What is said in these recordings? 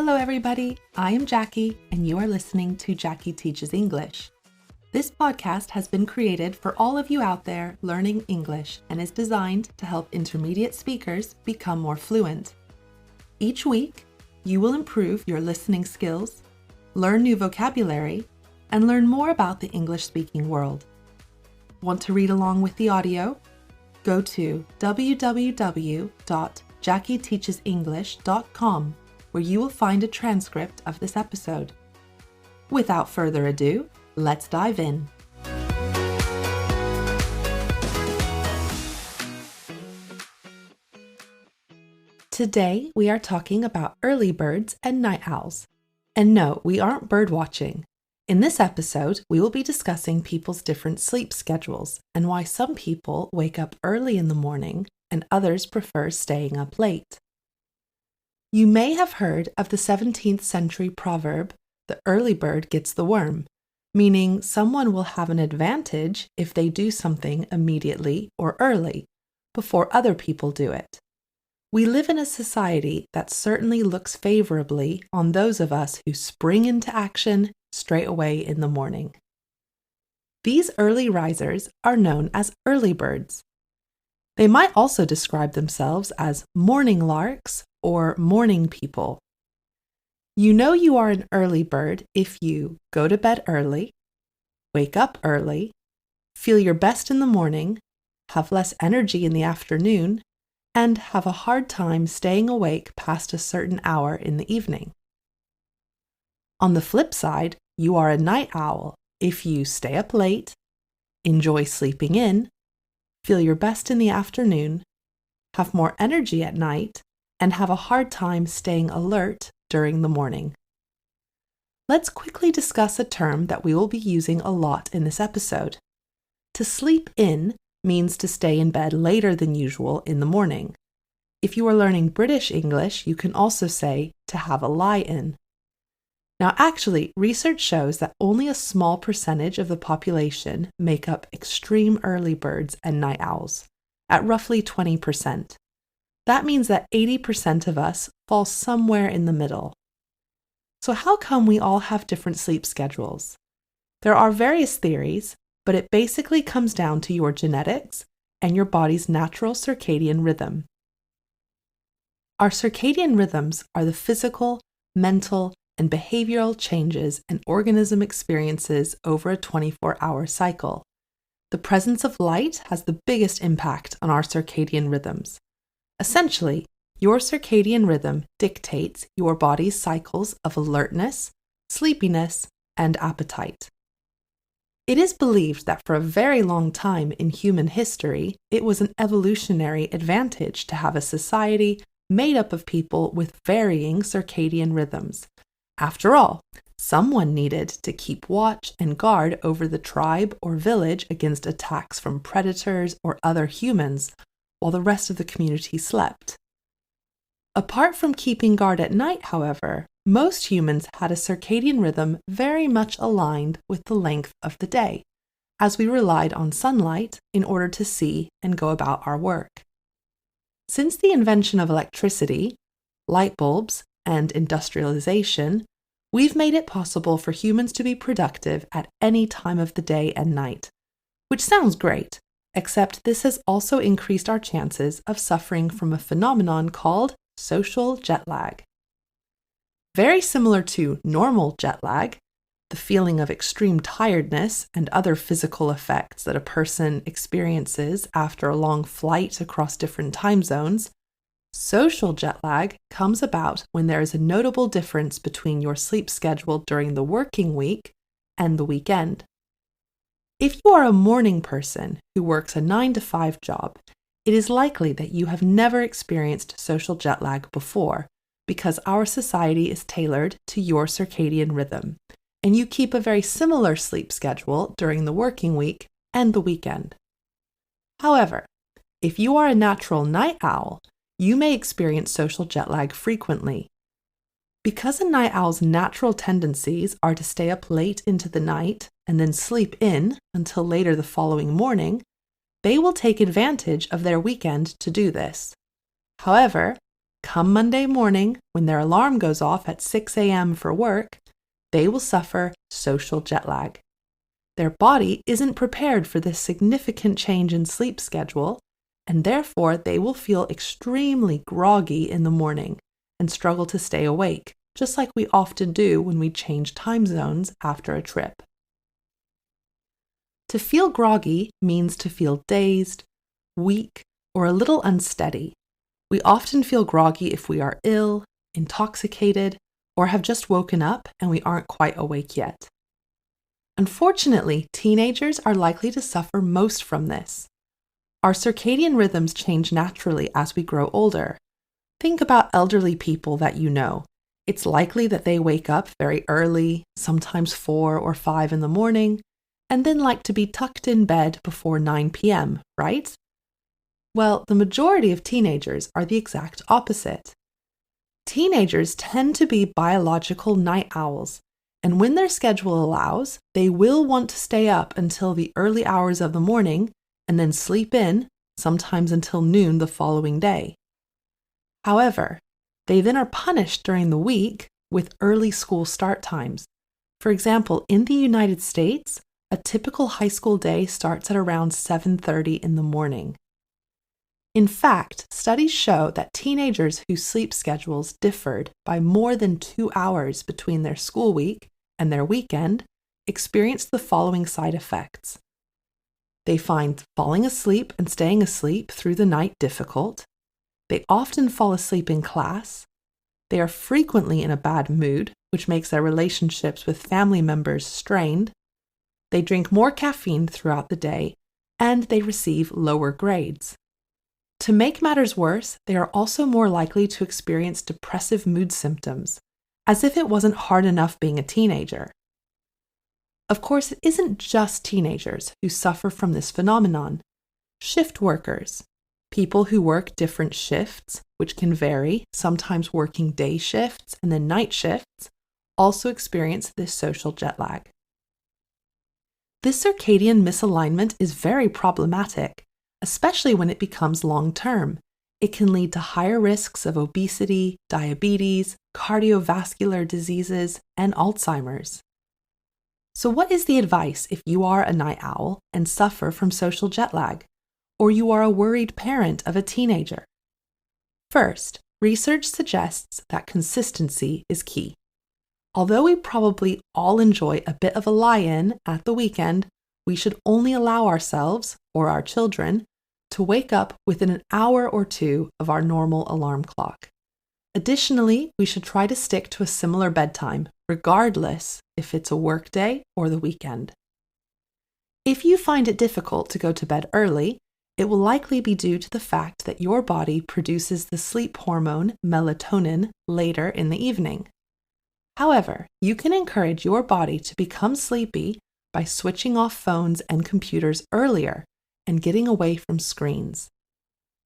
Hello everybody, I am Jackie and you are listening to Jackie Teaches English. This podcast has been created for all of you out there learning English and is designed to help intermediate speakers become more fluent. Each week, you will improve your listening skills, learn new vocabulary, and learn more about the English-speaking world. Want to read along with the audio? Go to www.jackieteachesenglish.com where you will find a transcript of this episode. Without further ado, let's dive in. Today, we are talking about early birds and night owls. And no, we aren't bird watching. In this episode, we will be discussing people's different sleep schedules and why some people wake up early in the morning and others prefer staying up late. You may have heard of the 17th century proverb, "The early bird gets the worm," meaning someone will have an advantage if they do something immediately or early, before other people do it. We live in a society that certainly looks favorably on those of us who spring into action straight away in the morning. These early risers are known as early birds. They might also describe themselves as morning larks or morning people. You know you are an early bird if you go to bed early, wake up early, feel your best in the morning, have less energy in the afternoon, and have a hard time staying awake past a certain hour in the evening. On the flip side, you are a night owl if you stay up late, enjoy sleeping in, feel your best in the afternoon, have more energy at night, and have a hard time staying alert during the morning. Let's quickly discuss a term that we will be using a lot in this episode. To sleep in means to stay in bed later than usual in the morning. If you are learning British English, you can also say to have a lie-in. Now, actually, research shows that only a small percentage of the population make up extreme early birds and night owls, at roughly 20%. That means that 80% of us fall somewhere in the middle. So how come we all have different sleep schedules? There are various theories, but it basically comes down to your genetics and your body's natural circadian rhythm. Our circadian rhythms are the physical, mental, and behavioral changes an organism experiences over a 24-hour cycle. The presence of light has the biggest impact on our circadian rhythms. Essentially, your circadian rhythm dictates your body's cycles of alertness, sleepiness, and appetite. It is believed that for a very long time in human history, it was an evolutionary advantage to have a society made up of people with varying circadian rhythms. After all, someone needed to keep watch and guard over the tribe or village against attacks from predators or other humans, while the rest of the community slept. Apart from keeping guard at night, however, most humans had a circadian rhythm very much aligned with the length of the day, as we relied on sunlight in order to see and go about our work. Since the invention of electricity, light bulbs, and industrialization, we've made it possible for humans to be productive at any time of the day and night, which sounds great, except this has also increased our chances of suffering from a phenomenon called social jet lag. Very similar to normal jet lag, the feeling of extreme tiredness and other physical effects that a person experiences after a long flight across different time zones, social jet lag comes about when there is a notable difference between your sleep schedule during the working week and the weekend. If you are a morning person who works a 9-to-5 job, it is likely that you have never experienced social jet lag before because our society is tailored to your circadian rhythm, and you keep a very similar sleep schedule during the working week and the weekend. However, if you are a natural night owl, you may experience social jet lag frequently. Because a night owl's natural tendencies are to stay up late into the night and then sleep in until later the following morning, they will take advantage of their weekend to do this. However, come Monday morning, when their alarm goes off at 6 a.m. for work, they will suffer social jet lag. Their body isn't prepared for this significant change in sleep schedule, and therefore they will feel extremely groggy in the morning and struggle to stay awake, just like we often do when we change time zones after a trip. To feel groggy means to feel dazed, weak, or a little unsteady. We often feel groggy if we are ill, intoxicated, or have just woken up and we aren't quite awake yet. Unfortunately, teenagers are likely to suffer most from this. Our circadian rhythms change naturally as we grow older. Think about elderly people that you know. It's likely that they wake up very early, sometimes 4 or 5 in the morning, and then like to be tucked in bed before 9 p.m., right? Well, the majority of teenagers are the exact opposite. Teenagers tend to be biological night owls, and when their schedule allows, they will want to stay up until the early hours of the morning and then sleep in, sometimes until noon the following day. However, they then are punished during the week with early school start times. For example, in the United States, a typical high school day starts at around 7:30 in the morning. In fact, studies show that teenagers whose sleep schedules differed by more than 2 hours between their school week and their weekend experienced the following side effects. They find falling asleep and staying asleep through the night difficult. They often fall asleep in class. They are frequently in a bad mood, which makes their relationships with family members strained. They drink more caffeine throughout the day, and they receive lower grades. To make matters worse, they are also more likely to experience depressive mood symptoms, as if it wasn't hard enough being a teenager. Of course, it isn't just teenagers who suffer from this phenomenon. Shift workers, people who work different shifts, which can vary, sometimes working day shifts and then night shifts, also experience this social jet lag. This circadian misalignment is very problematic, especially when it becomes long-term. It can lead to higher risks of obesity, diabetes, cardiovascular diseases, and Alzheimer's. So what is the advice if you are a night owl and suffer from social jet lag, or you are a worried parent of a teenager? First, research suggests that consistency is key. Although we probably all enjoy a bit of a lie-in at the weekend, we should only allow ourselves, or our children, to wake up within an hour or two of our normal alarm clock. Additionally, we should try to stick to a similar bedtime, regardless if it's a work day or the weekend. If you find it difficult to go to bed early, it will likely be due to the fact that your body produces the sleep hormone melatonin later in the evening. However, you can encourage your body to become sleepy by switching off phones and computers earlier and getting away from screens.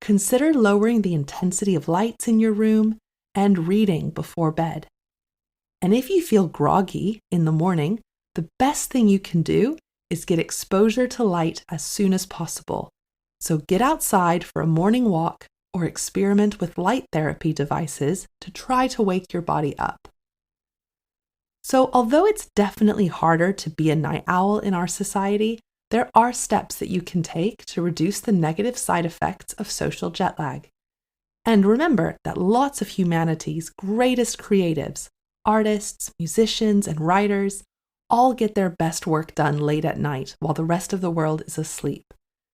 Consider lowering the intensity of lights in your room and reading before bed. And if you feel groggy in the morning, the best thing you can do is get exposure to light as soon as possible. So get outside for a morning walk or experiment with light therapy devices to try to wake your body up. So although it's definitely harder to be a night owl in our society, there are steps that you can take to reduce the negative side effects of social jet lag. And remember that lots of humanity's greatest creatives, artists, musicians, and writers, all get their best work done late at night while the rest of the world is asleep.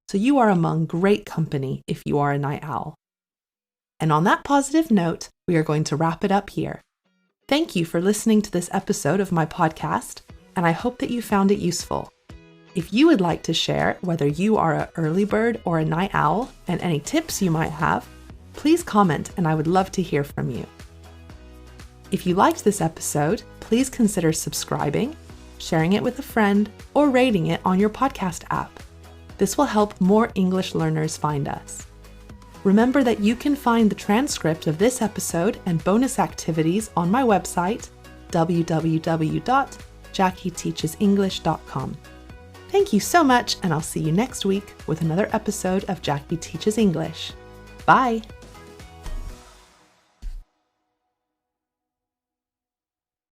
So you are among great company if you are a night owl. And on that positive note, we are going to wrap it up here. Thank you for listening to this episode of my podcast, and I hope that you found it useful. If you would like to share whether you are an early bird or a night owl and any tips you might have, please comment and I would love to hear from you. If you liked this episode, please consider subscribing, sharing it with a friend, or rating it on your podcast app. This will help more English learners find us. Remember that you can find the transcript of this episode and bonus activities on my website, www.jackieteachesenglish.com. Thank you so much, and I'll see you next week with another episode of Jackie Teaches English. Bye!